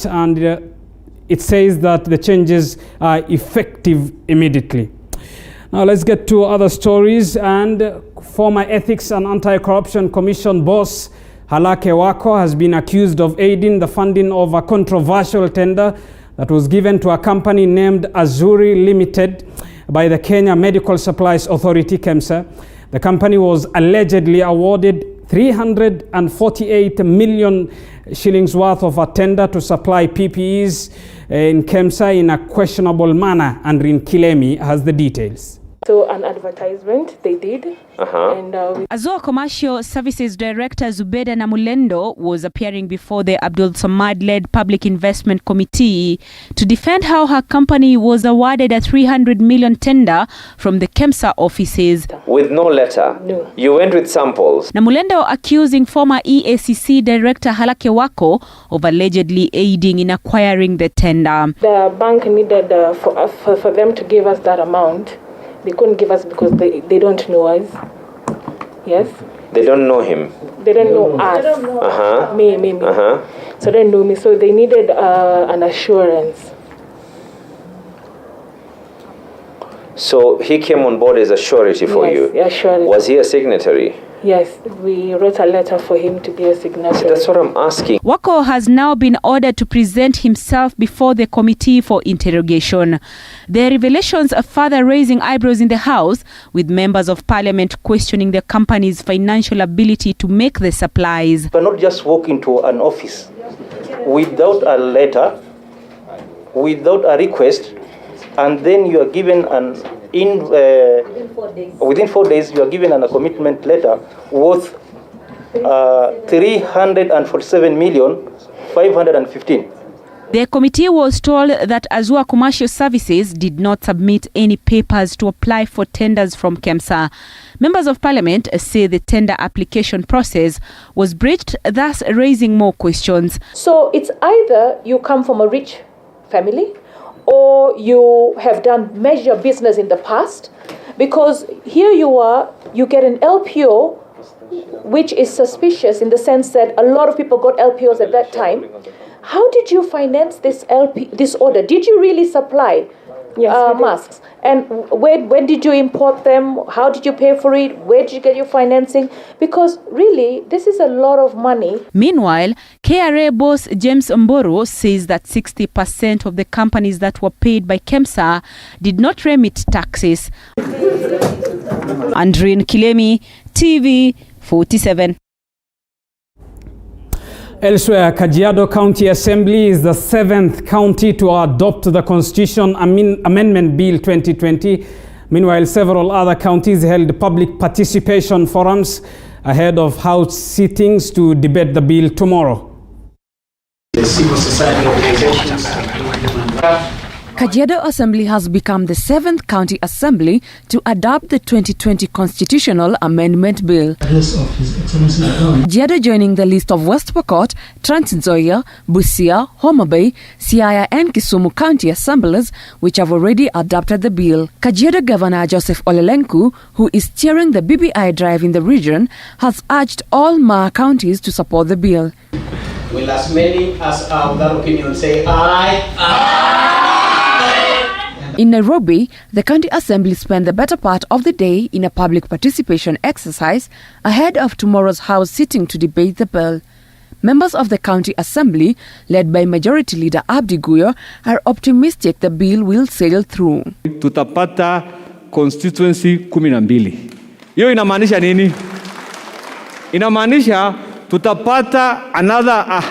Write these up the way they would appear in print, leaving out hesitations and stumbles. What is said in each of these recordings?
And it says that the changes are effective immediately. Now let's get to other stories. And former Ethics and Anti-Corruption Commission boss Halake Wako has been accused of aiding the funding of a controversial tender that was given to a company named Azuri Limited by the Kenya Medical Supplies Authority, KEMSA. The company was allegedly awarded 348 million shillings worth of a tender to supply PPEs in KEMSA in a questionable manner. Andrin Kilemi has the details. So an advertisement they did. Azua Commercial Services Director Zubeda Namulendo was appearing before the Abdul Samad-led Public Investment Committee to defend how her company was awarded a 300 million tender from the KEMSA offices. With no letter? No. You went with samples? Namulendo accusing former EACC Director Halake Wako of allegedly aiding in acquiring the tender. The bank needed for them to give us that amount. They couldn't give us because they don't know us. Yes? They don't know him? They don't know us. Me. So they don't know me. So they needed an assurance. So he came on board as a surety for you? Yes, surety. Was he a signatory? Yes, we wrote a letter for him to be a signatory. That's what I'm asking. Wako has now been ordered to present himself before the committee for interrogation. The revelations are further raising eyebrows in the House, with members of Parliament questioning the company's financial ability to make the supplies. You cannot just walk into an office without a letter, without a request, and then you are given within 4 days you are given a commitment letter worth 347,515,000. The committee was told that Azua Commercial Services did not submit any papers to apply for tenders from KEMSA. Members of Parliament say the tender application process was breached, thus raising more questions. So it's either you come from a rich family or you have done major business in the past, because here you are, you get an LPO, which is suspicious in the sense that a lot of people got LPOs at that time. How did you finance this order? Did you really supply masks? And when did you import them? How did you pay for it? Where did you get your financing? Because really, this is a lot of money. Meanwhile, KRA boss James Mboro says that 60% of the companies that were paid by KEMSA did not remit taxes. Andrin Kilemi, TV 47. Elsewhere, Kajiado County Assembly is the 7th county to adopt the Constitution Amendment Bill 2020. Meanwhile, several other counties held public participation forums ahead of House sittings to debate the bill tomorrow. The civil society organizations. Kajiado Assembly has become the 7th county assembly to adopt the 2020 Constitutional Amendment Bill. Kajiado joining the list of West Pokot, Trans Nzoia, Busia, Homa Bay, Siaya and Kisumu county assemblies which have already adopted the bill. Kajiado Governor Joseph Olelenku, who is steering the BBI drive in the region, has urged all Maa counties to support the bill. Will as many as are of that opinion say aye? Aye! In Nairobi, the county assembly spent the better part of the day in a public participation exercise ahead of tomorrow's House sitting to debate the bill. Members of the county assembly, led by Majority Leader Abdi Guyo, are optimistic the bill will sail through. Tutapata constituency 12. Hiyo inamaanisha nini? Inamaanisha tutapata another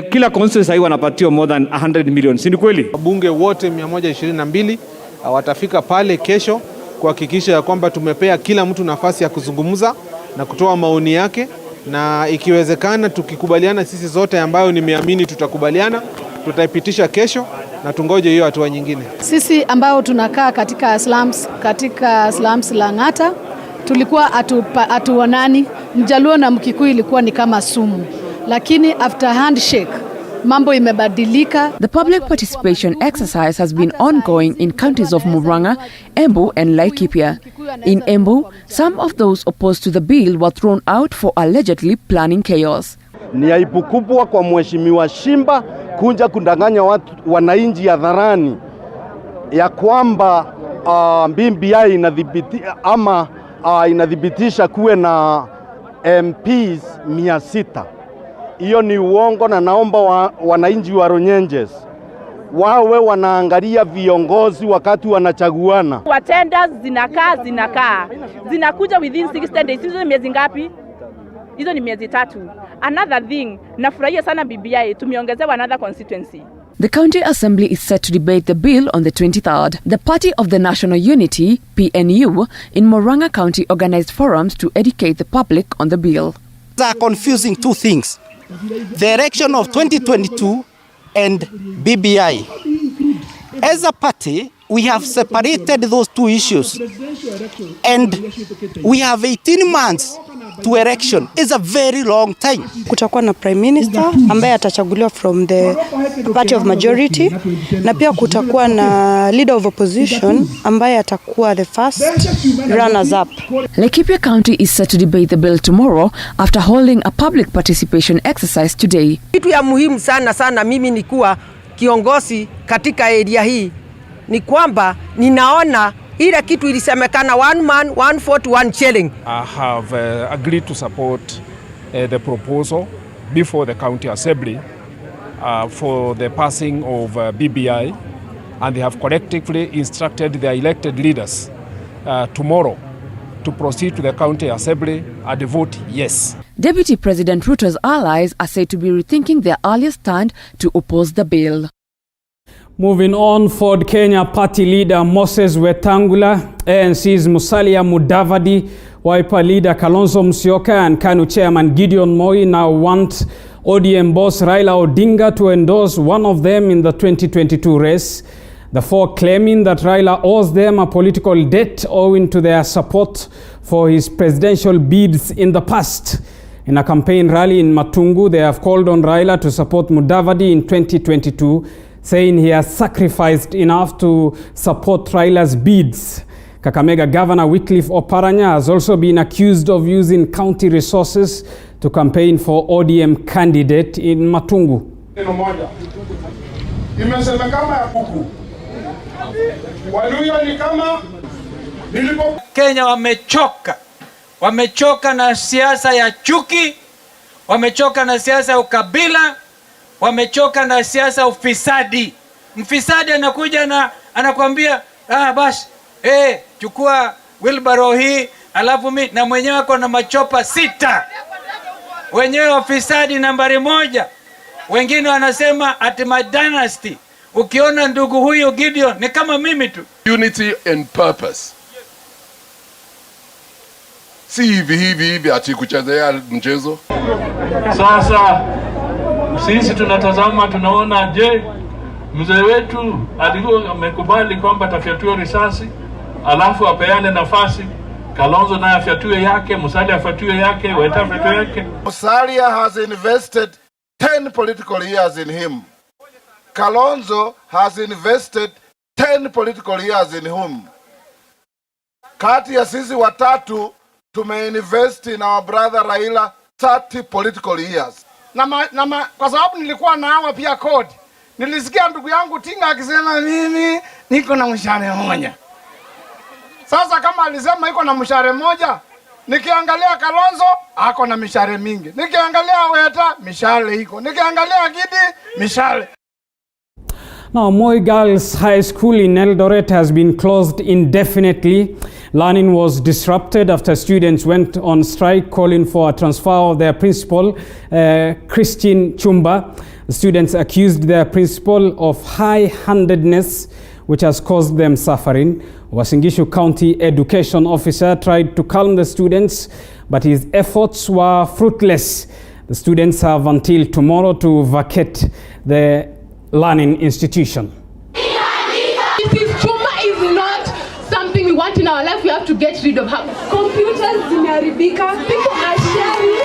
kila constituency hii wanapatiwa more than 100 million. Si ni kweli? Wabunge wote 122 watafika pale kesho kuhakikisha ya kwamba tumepea kila mtu nafasi ya kuzungumza na kutoa maoni yake, na ikiwezekana tukikubaliana sisi zote, ambayo nimeamini tutakubaliana, tutaipitisha kesho na tungoje hiyo hatua nyingine. Sisi ambao tunakaa katika slums la Ngata tulikuwa atuonani. Mjaluo na Mkikuyu ilikuwa ni kama sumu. Lakini after handshake, mambo imebadilika. The public participation exercise has been ongoing in counties of Murang'a, Embu and Laikipia. In Embu, some of those opposed to the bill were thrown out for allegedly planning chaos. Ni aibu kubwa kwa Mheshimiwa Shimba kuja kundanganya wananchi hadharani ya kwamba BBI inadhibitisha kuwe na MPs 600. Hiyo ni uongo, na naomba wananchi wa Runyenjes wawe wanaangalia viongozi wakati wanachaguana. Attendance zinakuja within 60 days. Hizo ni miezi ngapi? Hizo ni miezi 3. Another thing, nafurahia sana BBI tumeongezewa another constituency. The County Assembly is set to debate the bill on the 23rd. The Party of the National Unity, PNU, in Murang'a County organized forums to educate the public on the bill. They are confusing two things: the election of 2022 and BBI. As a party, we have separated those two issues, and we have 18 months to election. Is a very long time. Kutakuwa na prime minister ambaye atachaguliwa from the party of majority, na pia kutakuwa na leader of opposition ambaye atakuwa the first runners up. Laikipia County is set to debate the bill tomorrow after holding a public participation exercise today. Kitu ya muhimu sana mimi ni kuwa kiongozi katika area hii ni kwamba ninaona ile kitu ilisemekana one man, one vote, one shilling. I have agreed to support the proposal before the County Assembly for the passing of BBI, and they have collectively instructed their elected leaders tomorrow to proceed to the County Assembly and vote yes. Deputy President Ruto's allies are said to be rethinking their earlier stand to oppose the bill. Moving on, Ford Kenya Party leader Moses Wetangula, ANC's Musalia Mudavadi, Wiper leader Kalonzo Musyoka and KANU chairman Gideon Moi now want ODM boss Raila Odinga to endorse one of them in the 2022 race. The four claiming that Raila owes them a political debt owing to their support for his presidential bids in the past. In a campaign rally in Matungu, they have called on Raila to support Mudavadi in 2022, saying he has sacrificed enough to support Raila's bids. Kakamega Governor Wycliffe Oparanya has also been accused of using county resources to campaign for ODM candidate in Matungu. Kenya wamechoka na siasa ya chuki, wamechoka na siasa ya ukabila, wamechoka na siasa ya ufisadi. Mfisadi anakuja na anakuambia basi chukua wheelbarrow hii, alafu mimi na mwenyewe ako na machopa 6. Wenyewe wafisadi nambari 1. Wengine wanasema at my dynasty. Ukiona ndugu huyu Gideon ni kama mimi tu. Unity and purpose. Si hivi ati kuchezea mchezo. Sasa sisi tunatazama, tunaona je, mzee wetu alikuwa amekubali kwamba atafyatua risasi alafu apeane nafasi Kalonzo naye afyatue yake, Musalia afyatue yake, Weta afyatue yake. Musalia has invested 10 political years in him. Kalonzo has invested 10 political years in him. Kati ya sisi watatu tumeinvest in our brother Raila 30 political years. Kwa sababu nilikuwa naawa pia kodi, nilisikia ndugu yangu Tinga akisema mimi niko na mshahara mmoja. Sasa kama alisema iko na mshahara mmoja, nikiangalia Kalonzo ako na mishahara mingi, nikiangalia Weta mishahara iko, nikiangalia Gidi mishahara. Now, Moi Girls High School in Eldoret has been closed indefinitely. Learning was disrupted after students went on strike calling for a transfer of their principal, Christine Chumba. The students accused their principal of high-handedness, which has caused them suffering. Uasin Gishu County Education Officer tried to calm the students, but his efforts were fruitless. The students have until tomorrow to vacate the learning institution. Mrs. Chuma is not something we want in our life. We have to get rid of her. Computers zimeharibika. People are sharing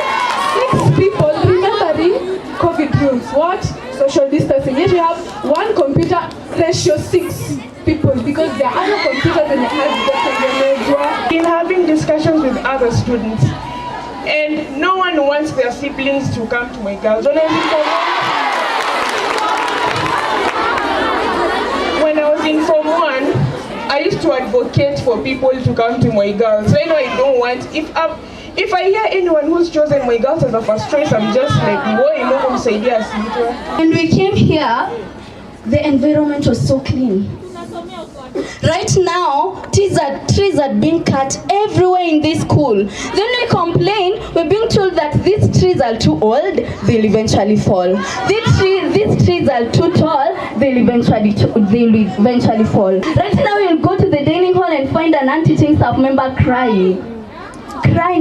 6 people remembering COVID rules. What? Social distancing. Yet we have 1 computer ratio 6 people because there are other computers and it has been having discussions with other students. And no one wants their siblings to come to my girls. to advocate for people to come to my girls. Right now I don't want, if I hear anyone who's chosen my girls as a first choice, I'm just like, boy, no one say yes. When we came here, the environment was so clean. Right now, trees are being cut everywhere in this school. Then we complain, we're being told that these trees are too old, they'll eventually fall. These trees are too tall, they'll eventually fall. Right now, we'll go to the dining hall and find an anti-team staff member crying,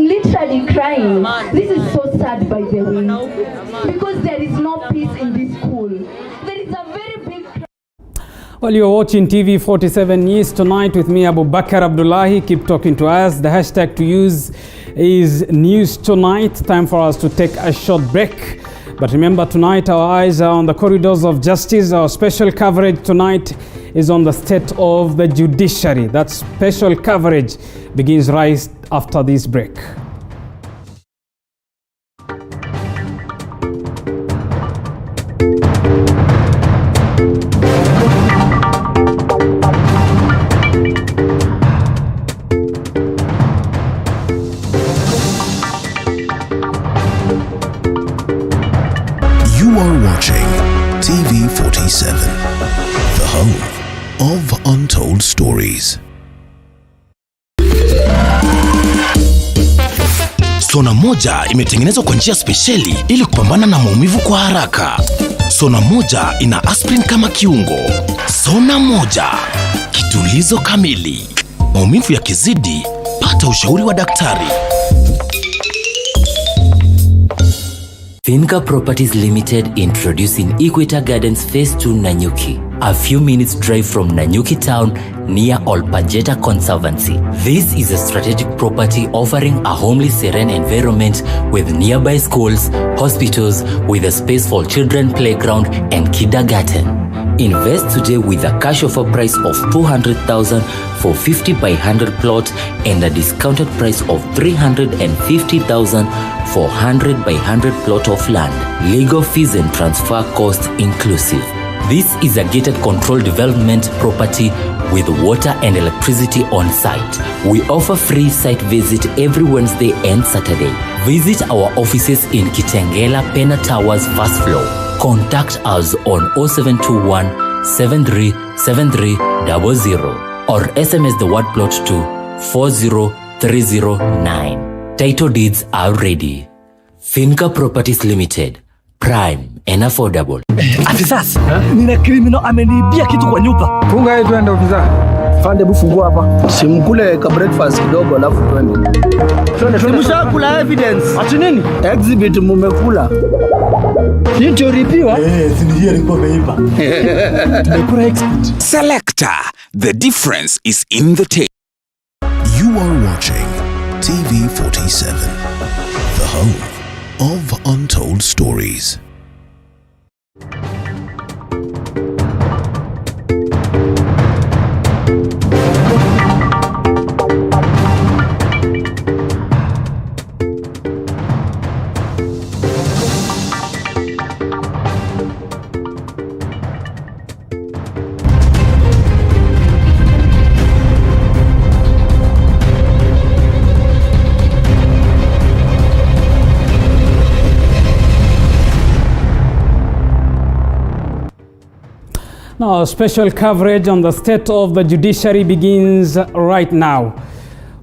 literally crying. This is so sad, by the way, because there is no peace in this school. There is a very big. Well, you're watching TV 47 News tonight with me, Abu Bakr Abdullahi. Keep talking to us. The hashtag to use is News Tonight. Time for us to take a short break. But remember, tonight our eyes are on the corridors of justice. Our special coverage tonight is on the state of the judiciary. That special coverage begins right after this break. You are watching TV 47, the home of untold stories. Sona moja imetengenezwa kwa njia spesheli ili kupambana na maumivu kwa haraka. Sona moja ina aspirin kama kiungo. Sona moja, kitulizo kamili. Maumivu yakizidi, pata ushauri wa daktari. Finca Properties Limited introducing Equator Gardens Phase 2 Nanyuki, a few minutes drive from Nanyuki town near Olpajeta Conservancy. This is a strategic property offering a homely serene environment with nearby schools, hospitals, with a space for children playground and kindergarten. Invest today with a cash offer price of 200,000 for 50 by 100 plot and a discounted price of 350,000 for 100 by 100 plot of land. Legal fees and transfer costs inclusive. This is a gated control development property with water and electricity on site. We offer free site visit every Wednesday and Saturday. Visit our offices in Kitengela Pena Towers first floor. Contact us on 0721 737300 or SMS the word plot to 40309. Title deeds are ready. Finca Properties Limited. Prime and affordable. Afisas, nina criminal ameniibia kitu kwa nyumba. Funga hii twende ofisa. Fande bufungua hapa. Simkule ka breakfast kidogo alafu twende. Simshakula evidence. Ati nini? Exhibit mumekula. Nitoripiwa? Sinijia nilikuwa meiba. Tumekula exhibit. Selector, the difference is in the taste. You are watching TV 47, the home of untold stories. Now, special coverage on the state of the judiciary begins right now.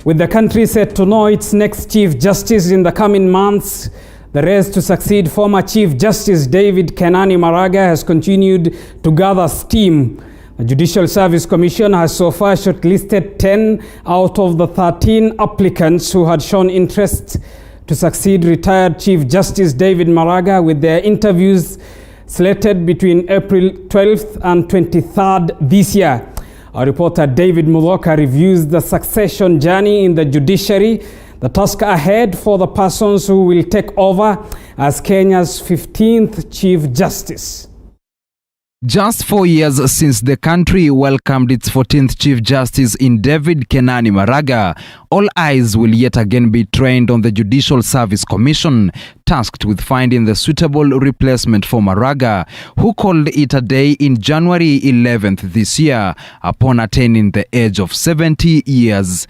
With the country set to know its next Chief Justice in the coming months, the race to succeed former Chief Justice David Kenani Maraga has continued to gather steam. The Judicial Service Commission has so far shortlisted 10 out of the 13 applicants who had shown interest to succeed retired Chief Justice David Maraga, with their interviews slated between April 12th and 23rd this year. Our reporter David Muloka reviews the succession journey in the judiciary, the task ahead for the persons who will take over as Kenya's 15th Chief Justice. Just 4 years since the country welcomed its 14th Chief Justice in David Kenani Maraga, all eyes will yet again be trained on the Judicial Service Commission, tasked with finding the suitable replacement for Maraga, who called it a day in January 11th this year, upon attaining the age of 70 years.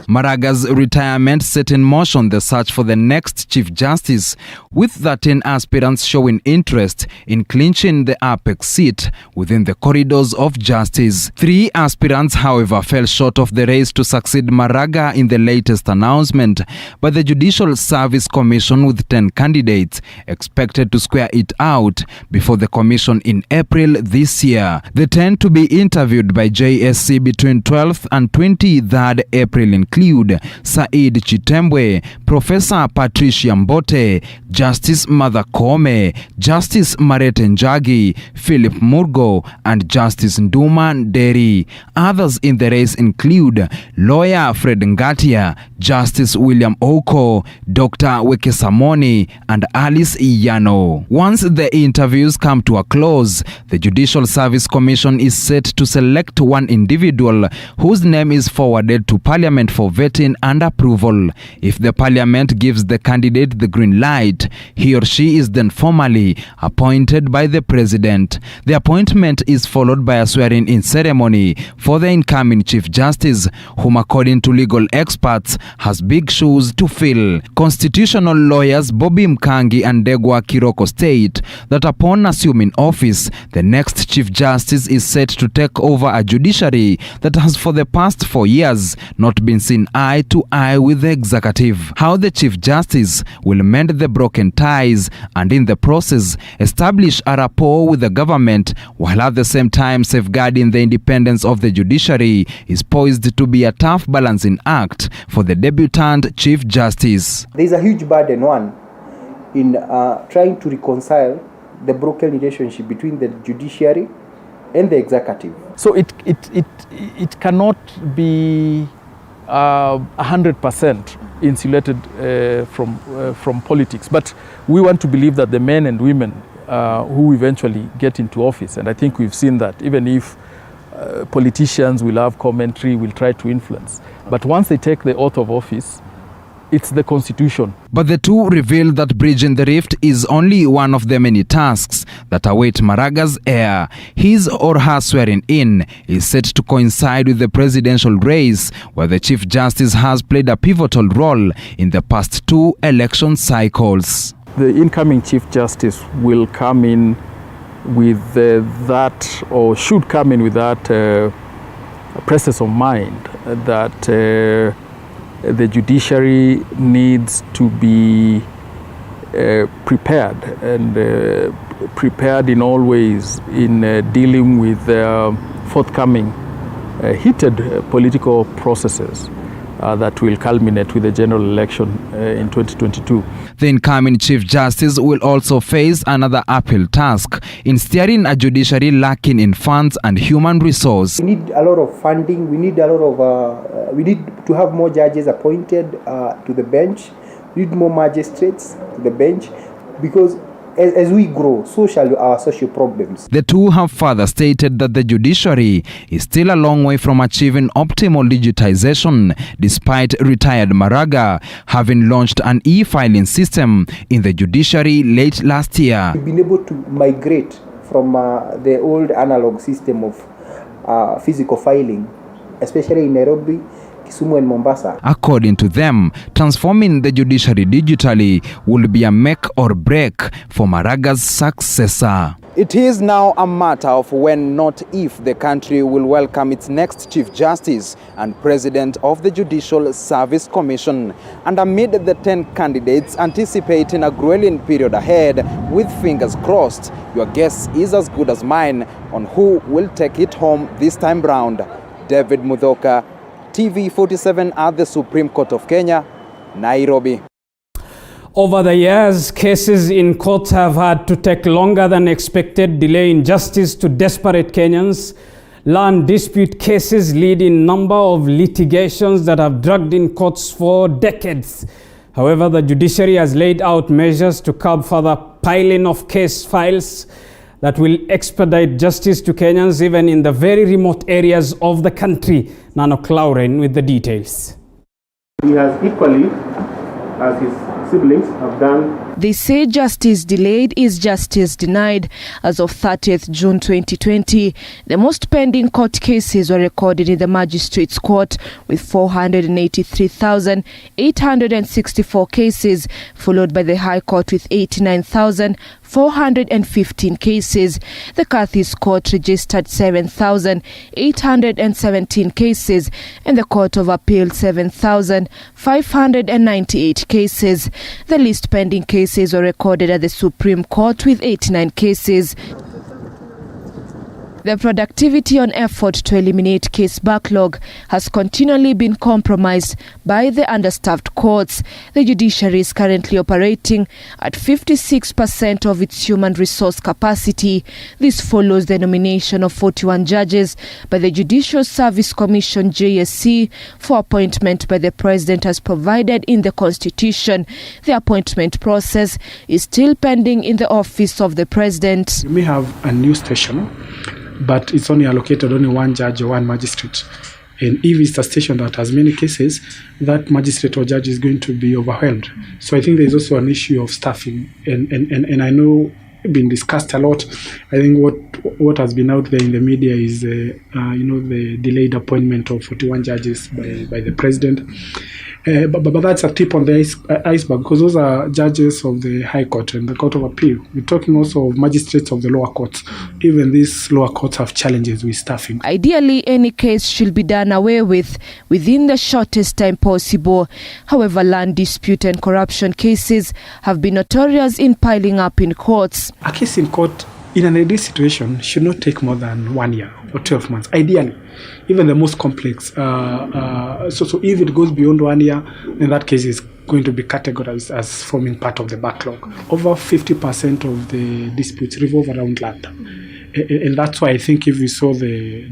Maraga's retirement set in motion the search for the next Chief Justice, with 13 aspirants showing interest in clinching the apex seat within the corridors of justice. 3 aspirants, however, fell short of the race to succeed Maraga in the latest announcement by the Judicial Service Commission, with 10 candidates expected to square it out before the commission in April this year. The 10 to be interviewed by JSC between 12th and 23rd April include Said Chitembwe, Professor Patricia Mbote, Justice Martha Koome, Justice Marete Njagi, Philip Murgo, and Justice Nduma Nderi. Others in the race include lawyer Fred Ngatia, Justice William Oko, Dr. Wekesamoni, and Alice Iyano. Once the interviews come to a close, the Judicial Service Commission is set to select one individual whose name is forwarded to Parliament for vetting and approval. If the Parliament gives the candidate the green light, he or she is then formally appointed by the President. The appointment is followed by a swearing-in ceremony for the incoming Chief Justice, whom, according to legal experts, has big shoes to fill. Constitutional lawyers Bobby Mkangi and Degwa Kiroko state that upon assuming office, the next Chief Justice is set to take over a judiciary that has for the past 4 years not been seen eye to eye with the executive. How the Chief Justice will mend the broken ties and in the process establish a rapport with the government, while at the same time safeguarding the independence of the judiciary, is poised to be a tough balancing act for the debutant Chief Justice. There is a huge burden, one, in trying to reconcile the broken relationship between the judiciary and the executive. So it cannot be 100% insulated from politics, but we want to believe that the men and women who eventually get into office, and I think we've seen that, even if politicians will have commentary, will try to influence, but once they take the oath of office, it's the Constitution. But the two reveal that bridging the rift is only one of the many tasks that await Maraga's heir. His or her swearing in is set to coincide with the presidential race, where the Chief Justice has played a pivotal role in the past 2 election cycles. The incoming Chief Justice will come in with that, or should come in with that presence of mind that the judiciary needs to be prepared, and prepared in all ways in dealing with forthcoming heated political processes that will culminate with the general election in 2022. The incoming Chief Justice will also face another uphill task in steering a judiciary lacking in funds and human resource. We need a lot of funding. We need a lot of. We need to have more judges appointed to the bench. We need more magistrates to the bench, because as we grow, so shall our social problems. The two have further stated that the judiciary is still a long way from achieving optimal digitization, despite retired Maraga having launched an e-filing system in the judiciary late last year. We've been able to migrate from the old analog system of physical filing, especially in Nairobi, Kisumu and Mombasa. According to them, transforming the judiciary digitally will be a make or break for Maraga's successor. It is now a matter of when, not if, the country will welcome its next Chief Justice and President of the Judicial Service Commission. And amid the 10 candidates anticipating a grueling period ahead, with fingers crossed, your guess is as good as mine on who will take it home this time round. David Mudhoka, TV47 at the Supreme Court of Kenya, Nairobi. Over the years, cases in courts have had to take longer than expected, delaying justice to desperate Kenyans. Land dispute cases lead in number of litigations that have dragged in courts for decades. However, the judiciary has laid out measures to curb further piling of case files that will expedite justice to Kenyans even in the very remote areas of the country. Nanok Lauren with the details. He has equally, as his siblings have done. They say justice delayed is justice denied. As of 30th June 2020, the most pending court cases were recorded in the Magistrates Court with 483,864 cases, followed by the High Court with 89,415 cases. The Cathy's Court registered 7,817 cases, and the Court of Appeal 7,598 cases. The least pending cases were recorded at the Supreme Court with 89 cases. The productivity on effort to eliminate case backlog has continually been compromised by the understaffed courts. The judiciary is currently operating at 56% of its human resource capacity. This follows the nomination of 41 judges by the Judicial Service Commission JSC for appointment by the President as provided in the Constitution. The appointment process is still pending in the Office of the President. We may have a new station, but it's only allocated only one judge or one magistrate. And if it's a station that has many cases, that magistrate or judge is going to be overwhelmed. So I think there's also an issue of staffing. And I know it's been discussed a lot. I think what has been out there in the media is, the delayed appointment of 41 judges by the president. But that's a tip on the iceberg, because those are judges of the High Court and the Court of Appeal. We're talking also of magistrates of the lower courts. Even these lower courts have challenges with staffing. Ideally, any case should be done away with within the shortest time possible. However, land dispute and corruption cases have been notorious in piling up in courts. A case in court, in an ideal situation, should not take more than 1 year or 12 months, ideally. Even the most complex. So if it goes beyond 1 year, then that case is going to be categorized as forming part of the backlog. Over 50% of the disputes revolve around land. And that's why I think if we saw the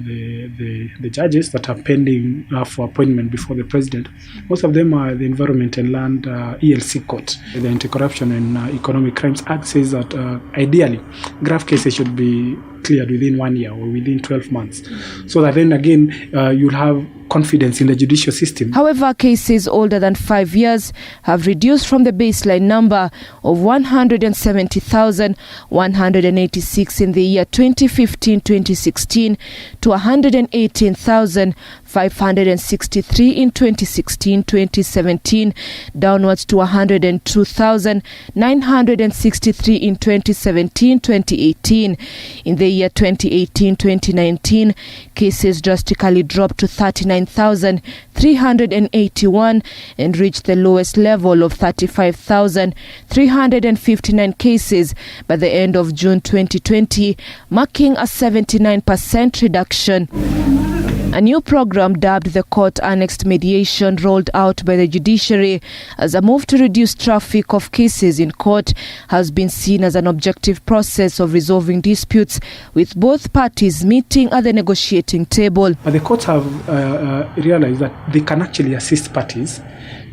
judges that are pending for appointment before the president, most of them are the Environment and Land ELC Court. The Anti-Corruption and Economic Crimes Act says that ideally, grave cases should be cleared within 1 year or within 12 months. So that then again, you'll have confidence in the judicial system. However, cases older than 5 years have reduced from the baseline number of 170,186 in the year 2015-2016 to 118,563 in 2016-2017, downwards to 102,963 in 2017-2018. In the year 2018-2019, cases drastically dropped to 39,381 and reached the lowest level of 35,359 cases by the end of June 2020, marking a 79% reduction. A new program dubbed the Court Annexed Mediation rolled out by the judiciary as a move to reduce traffic of cases in court has been seen as an objective process of resolving disputes with both parties meeting at the negotiating table. But the courts have realized that they can actually assist parties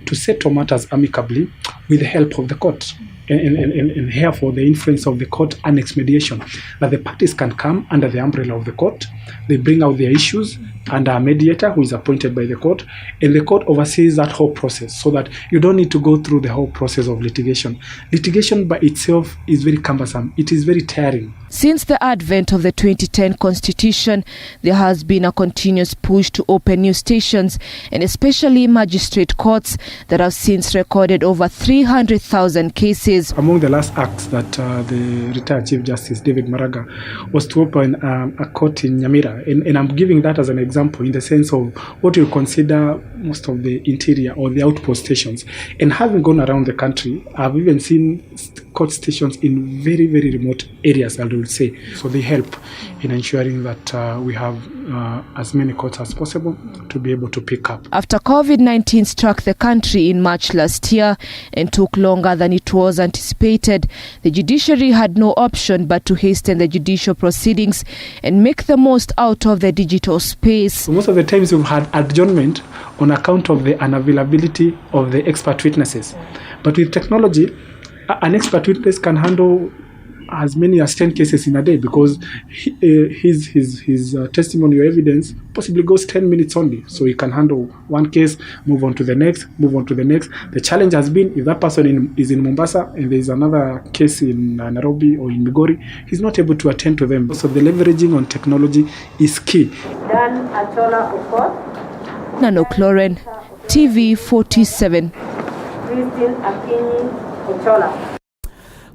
to settle matters amicably with the help of the court. And therefore the influence of the court annexed mediation, that the parties can come under the umbrella of the court, they bring out their issues under a mediator who is appointed by the court, and the court oversees that whole process so that you don't need to go through the whole process of litigation. Litigation by itself is very cumbersome. It is very tiring. Since the advent of the 2010 Constitution, there has been a continuous push to open new stations and especially magistrate courts that have since recorded over 300,000 cases. Among the last acts that the retired Chief Justice David Maraga was to open a court in Nyamira, and I'm giving that as an example in the sense of what you consider most of the interior or the outpost stations. And having gone around the country, I've even seen court stations in very, very remote areas, I would say. So they help in ensuring that we have as many courts as possible to be able to pick up. After COVID-19 struck the country in March last year and took longer than it was anticipated, the judiciary had no option but to hasten the judicial proceedings and make the most out of the digital space. So most of the times we've had adjournment on account of the unavailability of the expert witnesses. But with technology, an expert witness can handle as many as 10 cases in a day, because his testimony or evidence possibly goes 10 minutes only. So he can handle one case, move on to the next, move on to the next. The challenge has been, if that person is in Mombasa and there is another case in Nairobi or in Migori, he's not able to attend to them. So the leveraging on technology is key. Dan Achola Okot, Nano Cloren, TV 47. Christine Akinyi Ochola.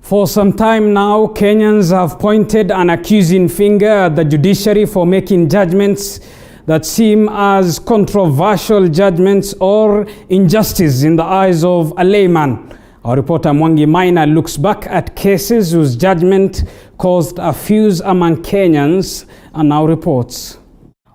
For some time now, Kenyans have pointed an accusing finger at the judiciary for making judgments that seem as controversial judgments or injustice in the eyes of a layman. Our reporter Mwangi Maina looks back at cases whose judgment caused a fuse among Kenyans and now reports.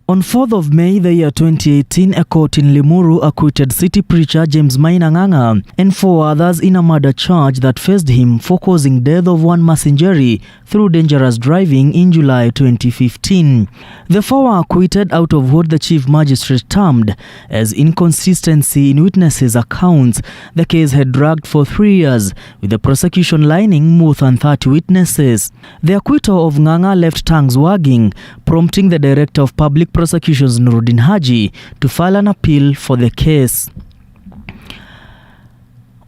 On 4th of May, the year 2018, a court in Limuru acquitted city preacher James Maina Ng'ang'a and 4 others in a murder charge that faced him for causing death of one Masinjeri through dangerous driving in July 2015. The 4 were acquitted out of what the chief magistrate termed as inconsistency in witnesses' accounts. The case had dragged for 3 years, with the prosecution lining more than 30 witnesses. The acquittal of Ng'ang'a left tongues wagging, prompting the director of public prosecutions Nuruddin Haji to file an appeal for the case.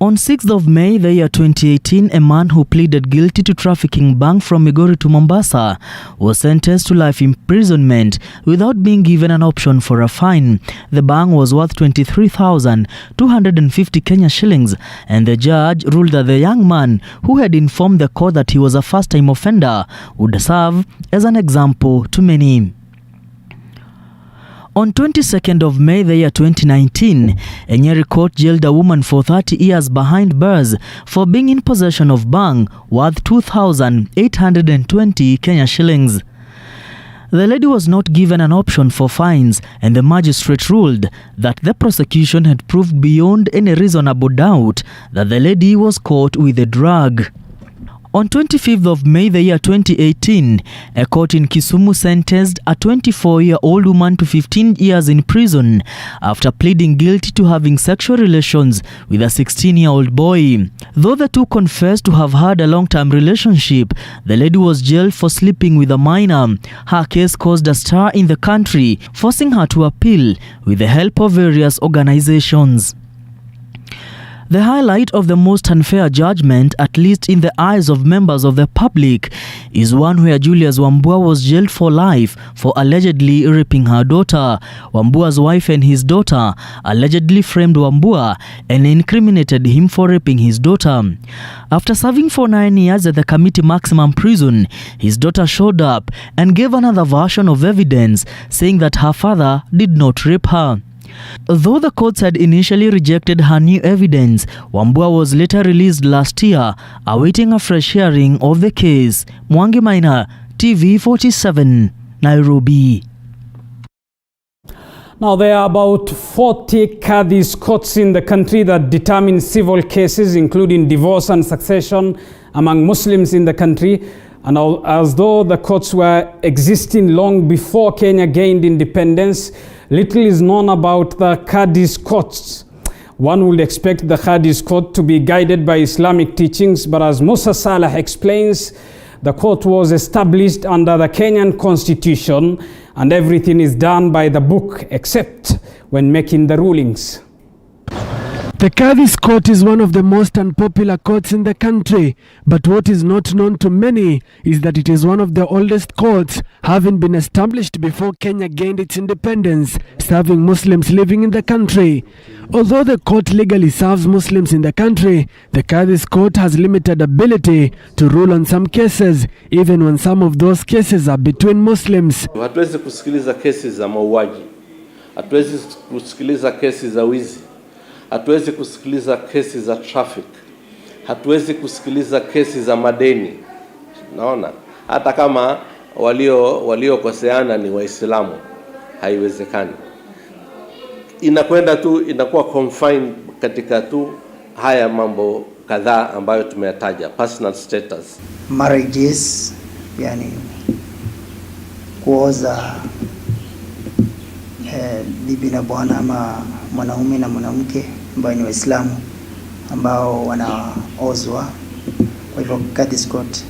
On 6th of May, the year 2018, a man who pleaded guilty to trafficking bang from Migori to Mombasa was sentenced to life imprisonment without being given an option for a fine. The bang was worth 23,250 Kenya shillings, and the judge ruled that the young man, who had informed the court that he was a first-time offender, would serve as an example to many. On 22nd of May, the year 2019, a Nyeri court jailed a woman for 30 years behind bars for being in possession of bang worth 2,820 Kenya shillings. The lady was not given an option for fines, and the magistrate ruled that the prosecution had proved beyond any reasonable doubt that the lady was caught with the drug. On 25th of May, the year 2018, a court in Kisumu sentenced a 24-year-old woman to 15 years in prison after pleading guilty to having sexual relations with a 16-year-old boy. Though the two confessed to have had a long-term relationship, the lady was jailed for sleeping with a minor. Her case caused a stir in the country, forcing her to appeal with the help of various organizations. The highlight of the most unfair judgment, at least in the eyes of members of the public, is one where Julius Wambua was jailed for life for allegedly raping her daughter. Wambua's wife and his daughter allegedly framed Wambua and incriminated him for raping his daughter. After serving for 9 years at the Committee Maximum Prison, his daughter showed up and gave another version of evidence, saying that her father did not rape her. Though the courts had initially rejected her new evidence, Wambua was later released last year, awaiting a fresh hearing of the case. Mwangi Maina, TV 47, Nairobi. Now, there are about 40 Qadhi's courts in the country that determine civil cases, including divorce and succession among Muslims in the country. And as though the courts were existing long before Kenya gained independence, little is known about the Qadhi's courts. One would expect the Qadhi's court to be guided by Islamic teachings, but as Musa Salah explains, the court was established under the Kenyan constitution and everything is done by the book except when making the rulings. The Qadhi's court is one of the most unpopular courts in the country, but what is not known to many is that it is one of the oldest courts, having been established before Kenya gained its independence, serving Muslims living in the country. Although the court legally serves Muslims in the country, the Qadhi's court has limited ability to rule on some cases, even when some of those cases are between Muslims. Hatuwezi kusikiliza kesi za mauaji, hatuwezi kusikiliza kesi za wizi, hatuwezi kusikiliza kesi za traffic, hatuwezi kusikiliza kesi za madeni. Naona hata kama waliokoseana ni Waislamu, haiwezekani. Inakwenda tu, inakuwa confined katika tu haya mambo kadhaa ambayo tumeyataja, personal status, marriages, yani kuoza bibi na bwana ama mwanaume na mwanamke ambao ni Waislamu ambao wanaozwa Kwa hivyo Gotv Court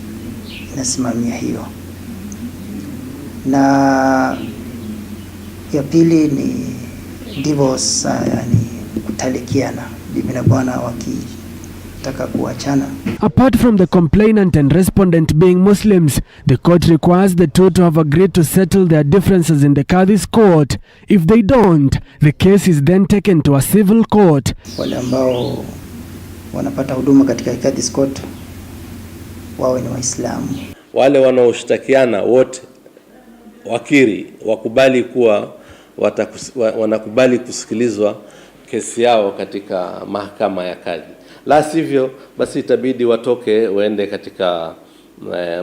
inasimamia hiyo, na ya pili ni divorce, yani kutalikiana, bibi na bwana wakitaka kuachana. Apart from the complainant and respondent being Muslims, the court requires the two to have agreed to settle their differences in the Gotv Court. If they don't, the case is then taken to a civil court. Wale ambao wanapata huduma katika Gotv Court wawe ni Waislamu. Wale wanaoshtakiana wote wakiri, wakubali kuwa wanakubali kusikilizwa kesi yao katika mahakama ya kadhi. La sivyo basi itabidi watoke waende katika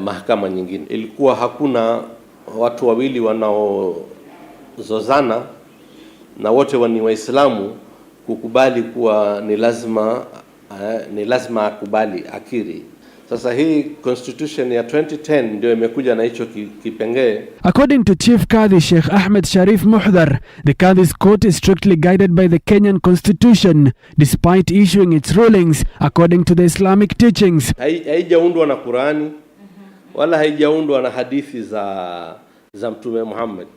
mahakama nyingine. Ilikuwa hakuna watu wawili wanaozozana na wote ni Waislamu kukubali kuwa ni lazima akubali akiri. Sasa hii constitution ya 2010 ndio imekuja na hicho kipengee. According to Chief Qadhi Sheikh Ahmed Sharif Muhdar, the Qadhi's court is strictly guided by the Kenyan constitution despite issuing its rulings according to the Islamic teachings. Haijaundwa na Qurani wala haijaundwa na hadithi za Mtume Muhammad.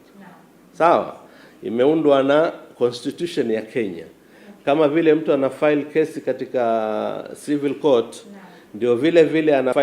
Sawa? Imeundwa na constitution ya Kenya. Kama vile mtu ana file kesi katika civil court, ndio vile ana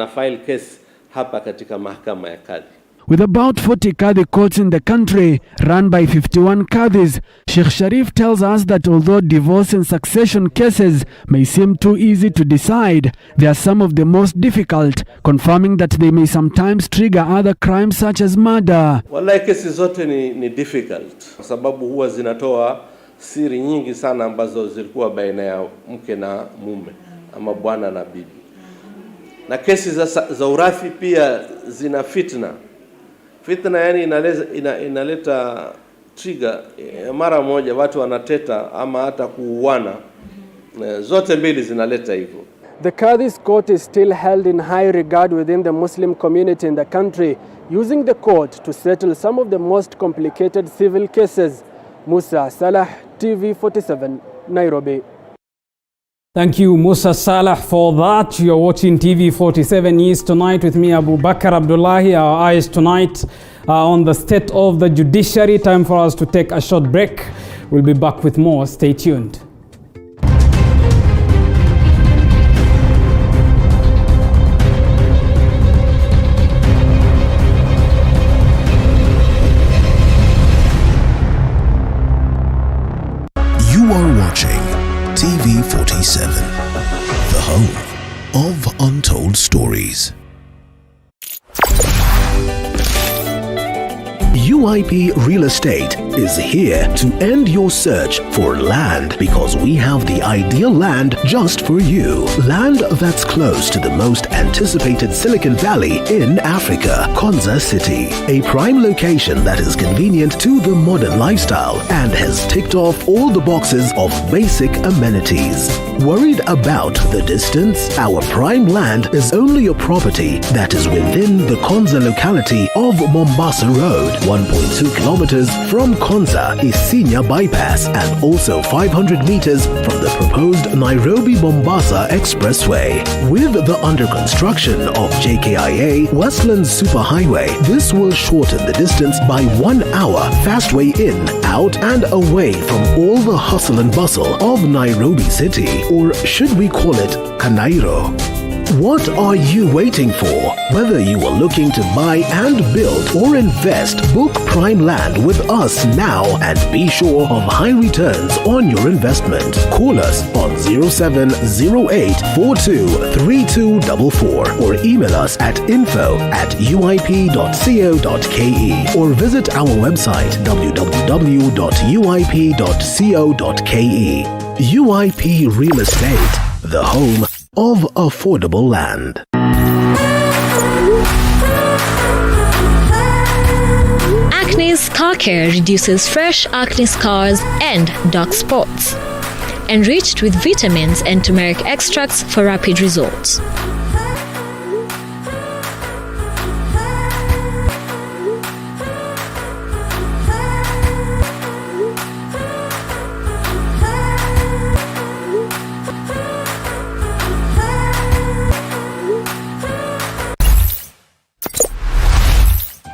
file case hapa katika mahakama ya kadhi. With about 40 Qadhi courts in the country, run by 51 Qadhis, Sheikh Sharif tells us that although divorce and succession cases may seem too easy to decide, they are some of the most difficult, confirming that they may sometimes trigger other crimes such as murder. Wallahi kesi zote ni difficult, kwa sababu huwa zinatoa siri nyingi sana ambazo zilikuwa baina ya mke na mume ama bwana na bibi. Na kesi za urathi pia zina fitna. Fitna yani inaleta trigger mara moja, watu wanateta ama hata kuuana. Zote mbili zinaleta hivyo. The Qadhi's court is still held in high regard within the Muslim community in the country, using the court to settle some of the most complicated civil cases. Musa Salah, TV47, Nairobi. Thank you, Musa Salah, for that. You are watching TV47 News tonight with me, Abu Bakr Abdullahi. Our eyes tonight are on the state of the judiciary. Time for us to take a short break. We'll be back with more. Stay tuned. You are watching TV47, the home of untold stories. UIP Real Estate is here to end your search for land because we have the ideal land just for you. Land that's close to the most anticipated Silicon Valley in Africa, Konza City. A prime location that is convenient to the modern lifestyle and has ticked off all the boxes of basic amenities. Worried about the distance? Our prime land is only a property that is within the Konza locality of Mombasa Road, 1.2 kilometers from Konza Isinya bypass and also 500 meters from the proposed Nairobi-Mombasa Expressway. With the under construction of JKIA Westland Superhighway, this will shorten the distance by 1 hour fastway in, out and away from all the hustle and bustle of Nairobi City, or should we call it Kanairo? What are you waiting for? Whether you are looking to buy and build or invest, book prime land with us now and be sure of high returns on your investment. Call us on 0708423244 or email us at info@uip.co.ke or visit our website www.uip.co.ke. UIP Real Estate, the home of affordable land. Acne's Car Care reduces fresh acne scars and dark spots. Enriched with vitamins and turmeric extracts for rapid results.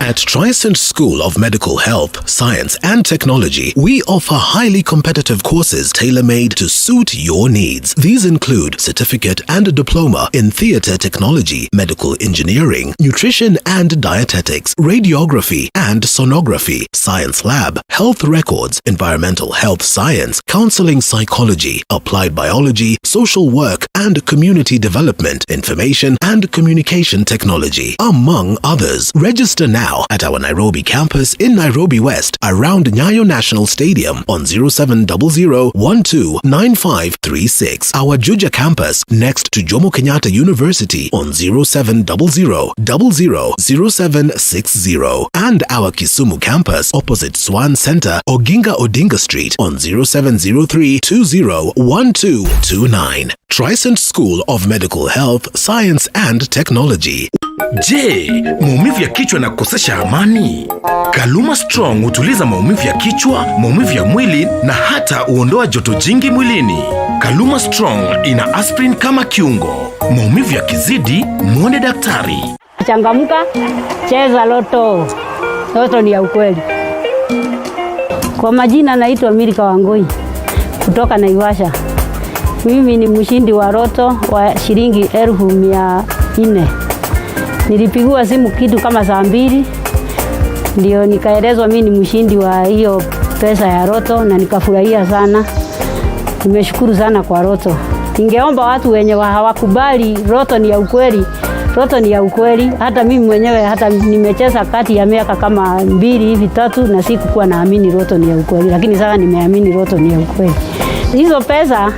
At Trisent School of Medical Health, Science and Technology, we offer highly competitive courses tailor-made to suit your needs. These include certificate and diploma in theatre technology, medical engineering, nutrition and dietetics, radiography and sonography, science lab, health records, environmental health science, counseling psychology, applied biology, social work and community development, information and communication technology, among others. Register now at our Nairobi campus in Nairobi West around Nyayo National Stadium on 0700-129536. Our Juja campus next to Jomo Kenyatta University on 0700-000760. And our Kisumu campus opposite Swan Center, Oginga Odinga Street on 0703-201229. Trisent School of Medical Health, Science and Technology. Je, maumivu ya kichwa na kukosesha amani? Kaluma Strong hutuliza maumivu ya kichwa, maumivu ya mwili na hata huondoa joto jingi mwilini. Kaluma Strong ina aspirin kama kiungo. Maumivu ya kizidi, muone daktari. Changamka, cheza loto. Loto ni ya ukweli. Kwa majina naitwa Milka Wangui kutoka Naivasha. Mimi ni mshindi wa loto wa shilingi 1400. Nilipigiwa simu kitu kama saa 2 ndio nikaelezwa mimi ni mshindi wa hiyo pesa ya loto na nikafurahia sana. Nimeshukuru sana kwa loto. Ningeomba watu wenye hawakubali loto ni ya ukweli. Loto ni ya ukweli. Hata mimi mwenyewe hata nimecheza kati ya miaka kama 2 hivi 3 na sikuwa naamini loto ni ya ukweli, lakini sasa nimeamini loto ni ya ukweli. Hizo pesa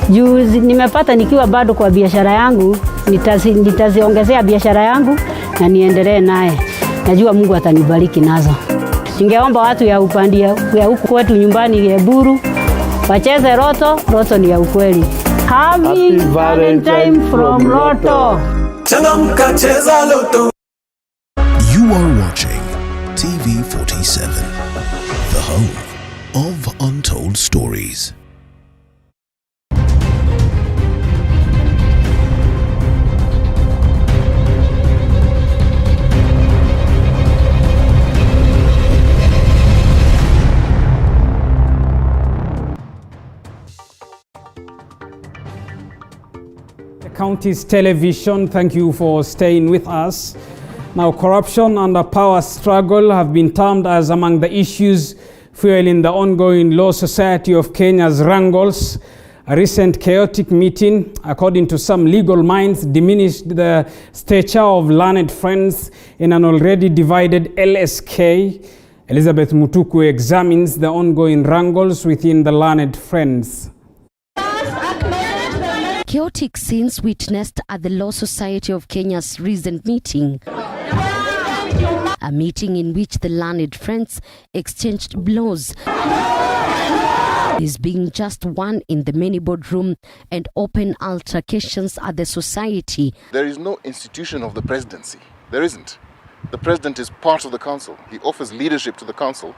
juu nimepata nikiwa bado kwa biashara yangu, nitaziongezea biashara yangu na niendelee naye. Najua Mungu atanibariki nazo. Ningeomba watu ya upande ya huku kwetu nyumbani ya Buru wacheze loto. Loto ni ya ukweli. Happy Valentine from Loto. Changamka, cheza loto. You are watching TV47, the home of untold stories. County's Television, thank you for staying with us. Now, corruption and the power struggle have been termed as among the issues fueling the ongoing Law Society of Kenya's wrangles. A recent chaotic meeting, according to some legal minds, diminished the stature of learned friends in an already divided LSK. Elizabeth Mutuku examines the ongoing wrangles within the learned friends. Chaotic scenes witnessed at the Law Society of Kenya's recent meeting. A meeting in which the learned friends exchanged blows. This being just one in the many boardroom and open altercations at the society. There is no institution of the presidency. There isn't. The president is part of the council. He offers leadership to the council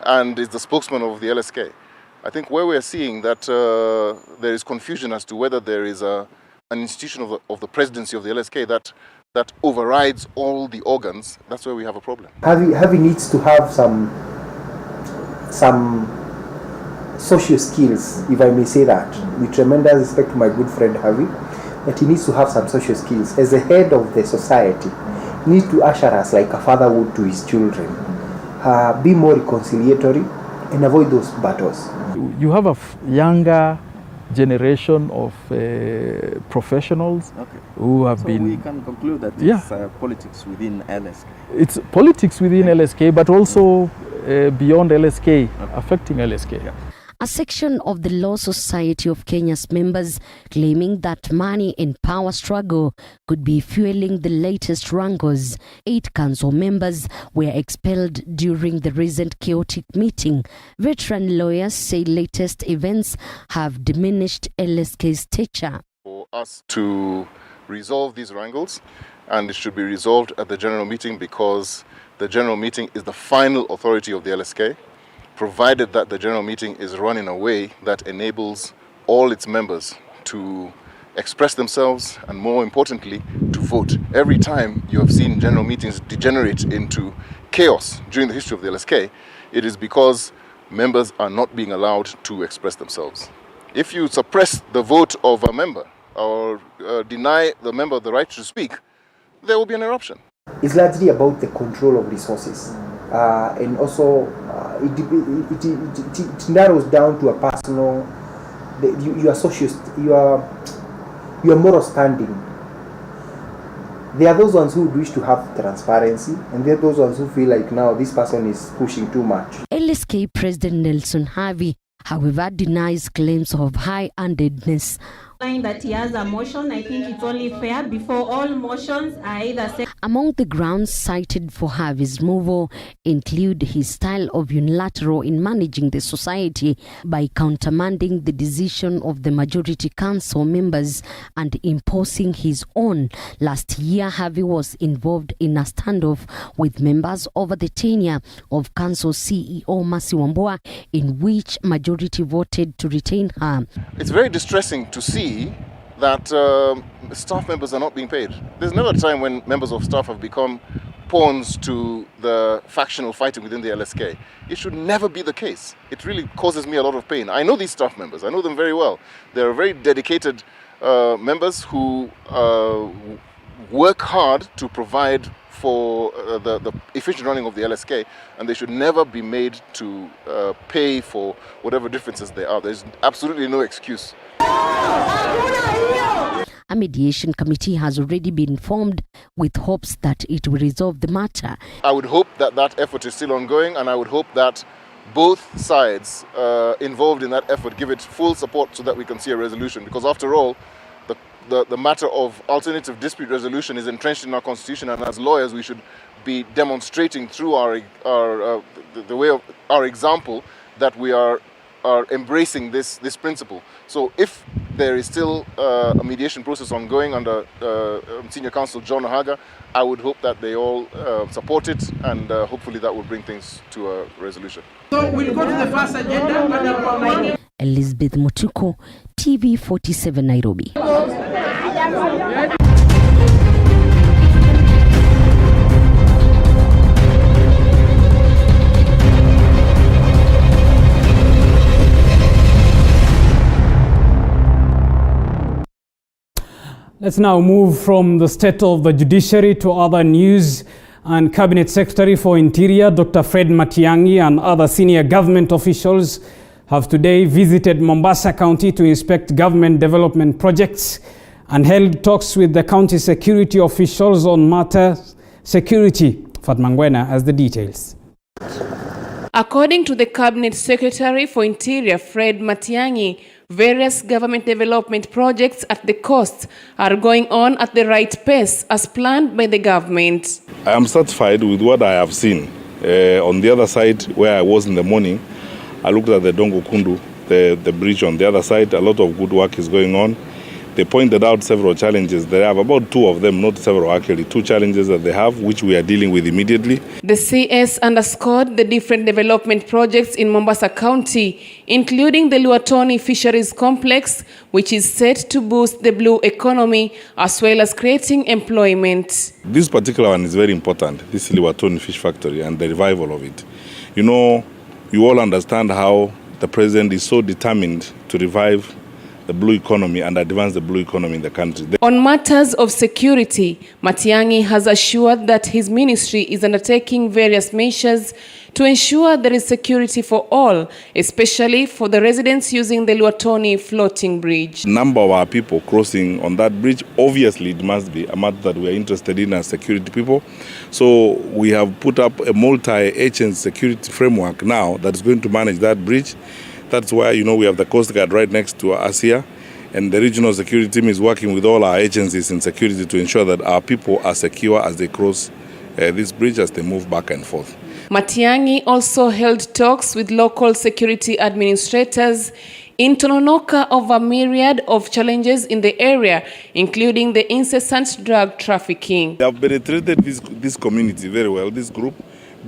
and is the spokesman of the LSK. I think where we're seeing that there is confusion as to whether there is an institution of the presidency of the LSK that overrides all the organs, that's where we have a problem. Harvey needs to have some social skills, if I may say that, with tremendous respect to my good friend Harvey, that he needs to have some social skills. As the head of the society, he needs to usher us like a father would to his children. Be more reconciliatory and avoid those battles. You have a younger generation of professionals who have been... So we can conclude that it's politics within LSK. It's politics within LSK, but also beyond LSK, affecting LSK. Yeah. A section of the Law Society of Kenya's members claiming that money and power struggle could be fueling the latest wrangles. 8 council members were expelled during the recent chaotic meeting. Veteran lawyers say latest events have diminished LSK's stature. For us to resolve these wrangles, and it should be resolved at the general meeting because the general meeting is the final authority of the LSK. Provided that the general meeting is run in a way that enables all its members to express themselves, and more importantly, to vote. Every time you have seen general meetings degenerate into chaos during the history of the LSK, it is because members are not being allowed to express themselves. If you suppress the vote of a member or deny the member the right to speak, there will be an eruption. It's largely about the control of resources, and also it narrows down to a personal, your moral standing. There are those ones who wish to have transparency, and there are those ones who feel like now this person is pushing too much. LSK President Nelson Havi, however, denies claims of high-handedness. That he has a motion, I think it's only fair before all motions are either said. Among the grounds cited for Havi's removal include his style of unilateral in managing the society by countermanding the decision of the majority council members and imposing his own. Last year, Havi was involved in a standoff with members over the tenure of council CEO Mercy Wambua, in which majority voted to retain her. It's very distressing to see that staff members are not being paid. There's never a time when members of staff have become pawns to the factional fighting within the LSK. It should never be the case. It really causes me a lot of pain. I know these staff members. I know them very well. They're very dedicated members who work hard to provide for the efficient running of the LSK, and they should never be made to pay for whatever differences there are. There's absolutely no excuse. A mediation committee has already been formed with hopes that it will resolve the matter. I would hope that that effort is still ongoing, and I would hope that both sides involved in that effort give it full support so that we can see a resolution, because after all, the matter of alternative dispute resolution is entrenched in our constitution, and as lawyers we should be demonstrating through the way of our example that we are embracing this principle. So if there is still a mediation process ongoing under Senior Counsel John Ohaga, I would hope that they all support it, and hopefully that will bring things to a resolution. So we'll go to the first agenda. Elizabeth Mutuko, TV47 Nairobi. Let's now move from the state of the judiciary to other news. And Cabinet Secretary for Interior, Dr. Fred Matiang'i, and other senior government officials have today visited Mombasa County to inspect government development projects and held talks with the county security officials on matters security. Fatma Ngwena has the details. According to the Cabinet Secretary for Interior, Fred Matiang'i, various government development projects at the coast are going on at the right pace as planned by the government. I am satisfied with what I have seen. On the other side, where I was in the morning, I looked at the Dongo Kundu, the bridge on the other side. A lot of good work is going on. They pointed out several challenges. They have about two of them, not several actually, two challenges that they have, which we are dealing with immediately. The CS underscored the different development projects in Mombasa County, including the Luatoni Fisheries Complex, which is set to boost the blue economy as well as creating employment. This particular one is very important, this Luatoni Fish Factory and the revival of it. You know, you all understand how the president is so determined to revive the blue economy and advance the blue economy in the country. On matters of security, Matiang'i has assured that his ministry is undertaking various measures to ensure there is security for all, especially for the residents using the Luatoni floating bridge. Number of our people crossing on that bridge, obviously it must be a matter that we are interested in as security people. So we have put up a multi-agency security framework now that is going to manage that bridge. That's why, you know, we have the Coast Guard right next to us here, and the regional security team is working with all our agencies in security to ensure that our people are secure as they cross this bridge, as they move back and forth. Matiang'i also held talks with local security administrators in Tononoka of a myriad of challenges in the area, including the incessant drug trafficking. They have penetrated this community very well, this group,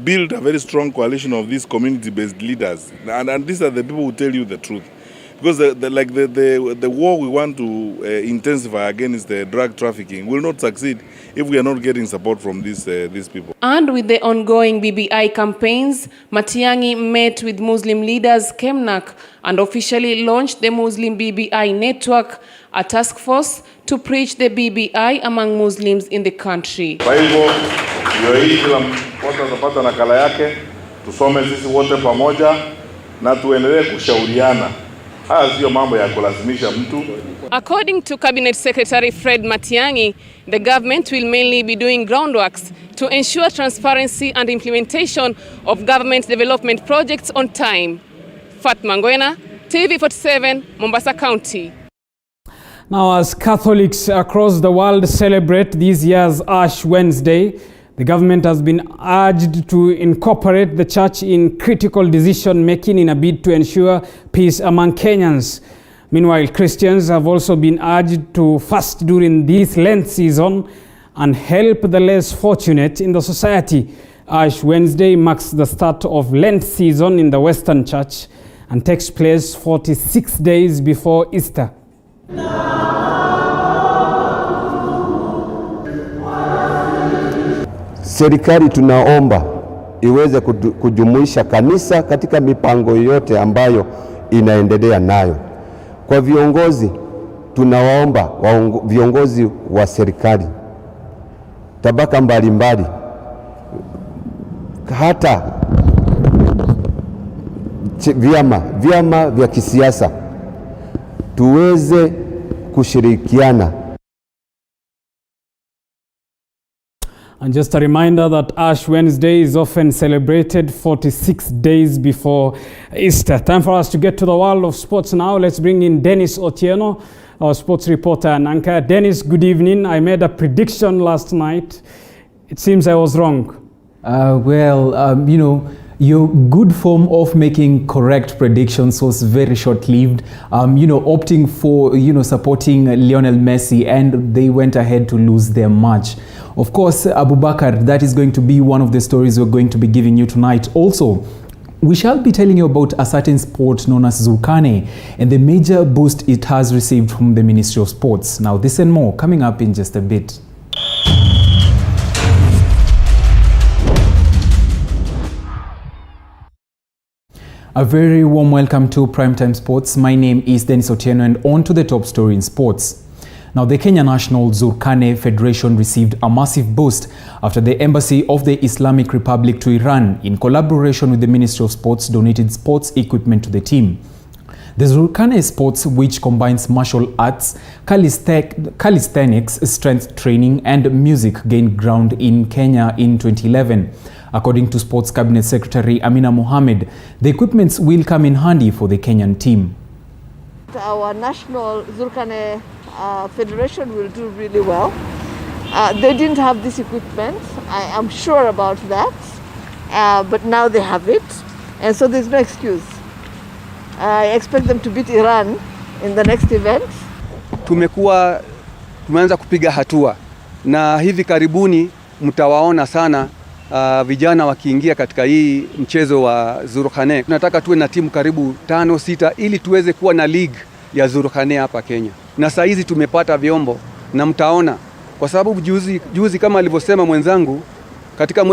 build a very strong coalition of these community-based leaders. And these are the people who tell you the truth. Because the war we want to intensify against the drug trafficking will not succeed if we are not getting support from these people. And with the ongoing BBI campaigns, Matiang'i met with Muslim leaders Kemnak and officially launched the Muslim BBI network, a task force to preach the BBI among Muslims in the country. Kwa hivyo ndio hii kila mmoja atapata nakala yake, tusome sisi wote pamoja na tuendelee kushauriana. Haya sio mambo ya kulazimisha mtu. According to Cabinet Secretary Fred Matiang'i, the government will mainly be doing groundworks to ensure transparency and implementation of government development projects on time. Fatma Ngwena, TV47, Mombasa County. Now, as Catholics across the world celebrate this year's Ash Wednesday, the government has been urged to incorporate the church in critical decision-making in a bid to ensure peace among Kenyans. Meanwhile, Christians have also been urged to fast during this Lent season and help the less fortunate in the society. Ash Wednesday marks the start of Lent season in the Western Church and takes place 46 days before Easter. Serikali tunaomba iweze kujumuisha kanisa katika mipango yote ambayo inaendelea nayo. Kwa viongozi tunawaomba viongozi wa serikali tabaka mbalimbali hata vyama vya kisiasa tuweze kushirikiana. And just a reminder that Ash Wednesday is often celebrated 46 days before Easter. Time for us to get to the world of sports now. Let's bring in Dennis Otieno, our sports reporter and anchor. Dennis, good evening. I made a prediction last night. It seems I was wrong. You know, your good form of making correct predictions was very short-lived. Opting for, supporting Lionel Messi, and they went ahead to lose their match. Of course, Abubakar, that is going to be one of the stories we're going to be giving you tonight. Also, we shall be telling you about a certain sport known as Zurkane and the major boost it has received from the Ministry of Sports. Now, this and more coming up in just a bit. A very warm welcome to Primetime Sports. My name is Dennis Otieno, and on to the top story in sports. Now, the Kenya National Zurkane Federation received a massive boost after the Embassy of the Islamic Republic to Iran, in collaboration with the Ministry of Sports, donated sports equipment to the team. The Zurkane sports, which combines martial arts, calisthenics, strength training, and music, gained ground in Kenya in 2011. According to Sports Cabinet Secretary Amina Mohamed, the equipments will come in handy for the Kenyan team. Our National Zurkane Federation will do really well. They didn't have this equipment, I am sure about that, but now they have it, and so there's no excuse. I expect them to beat Iran in the next event. Tumeanza kupiga hatua na hivi karibuni mtawaona sana vijana wakiingia katika hii mchezo wa Zurkane. Tunataka tuwe na timu karibu 5-6 ili tuweze kuwa na league ya Zurkane hapa Kenya. Na saa hizi tumepata vyombo na mtaona, kwa sababu juzi kama alivyosema mwenzangu katika